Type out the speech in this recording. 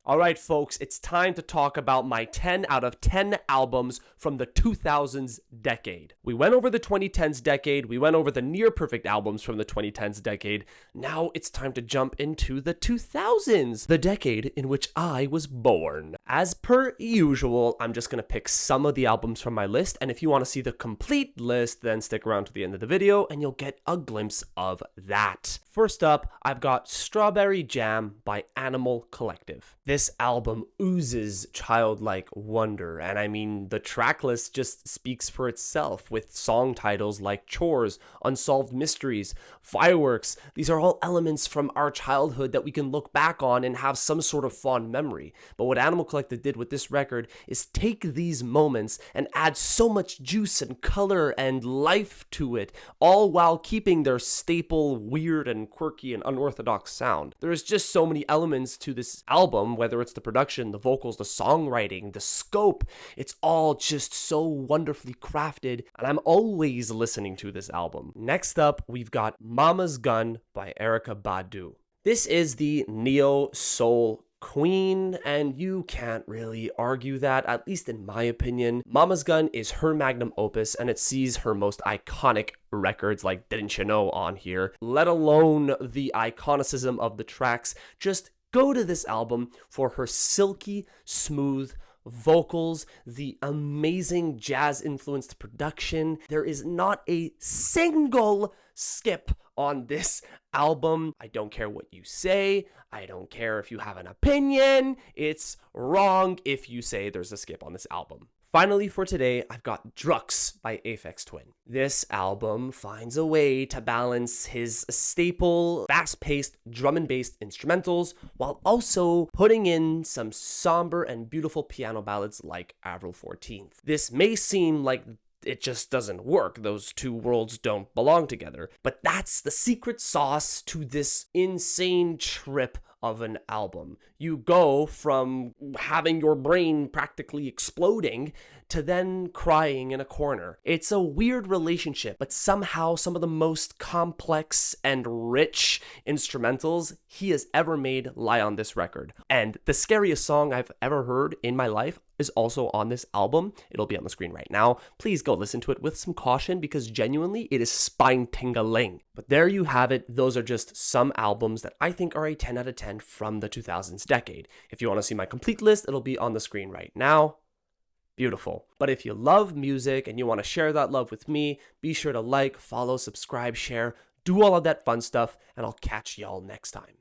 Alright folks, it's time to talk about my 10 out of 10 albums from the 2000s decade. We went over the 2010s decade, we went over the near perfect albums from the 2010s decade. Now it's time to jump into the 2000s, the decade in which I was born. As per usual, I'm just gonna pick some of the albums from my list, and if you want to see the complete list, then stick around to the end of the video and you'll get a glimpse of that. First up, I've got Strawberry Jam by Animal Collective. This album oozes childlike wonder, and I mean, the tracklist just speaks for itself with song titles like Chores, Unsolved Mysteries, Fireworks. These are all elements from our childhood that we can look back on and have some sort of fond memory. But what Animal Collective did with this record is take these moments and add so much juice and color and life to it, all while keeping their staple weird and quirky and unorthodox sound. There's just so many elements to this album, whether it's the production, the vocals, the songwriting, the scope. It's all just so wonderfully crafted, and I'm always listening to this album. Next up, we've got Mama's Gun by Erykah Badu. This is the neo-soul queen, and you can't really argue that, at least in my opinion. Mama's Gun is her magnum opus, and it sees her most iconic records like Didn't You Know on here, let alone the iconicism of the tracks. Just go to this album for her silky, smooth vocals, the amazing jazz-influenced production. There is not a single skip on this album. I don't care what you say. I don't care if you have an opinion. It's wrong if you say there's a skip on this album. Finally for today, I've got Drux by Aphex Twin. This album finds a way to balance his staple, fast-paced drum and bass instrumentals while also putting in some somber and beautiful piano ballads like Avril 14th. This may seem like it just doesn't work. Those two worlds don't belong together. But that's the secret sauce to this insane trip of an album. You go from having your brain practically exploding to then crying in a corner. It's a weird relationship, but somehow some of the most complex and rich instrumentals he has ever made lie on this record. And the scariest song I've ever heard in my life is also on this album. It'll be on the screen right now. Please go listen to it with some caution because genuinely it is spine-tingling. But there you have it. Those are just some albums that I think are a 10 out of 10 from the 2000s decade. If you want to see my complete list, it'll be on the screen right now. Beautiful. But if you love music and you want to share that love with me, be sure to like, follow, subscribe, share, do all of that fun stuff, and I'll catch y'all next time.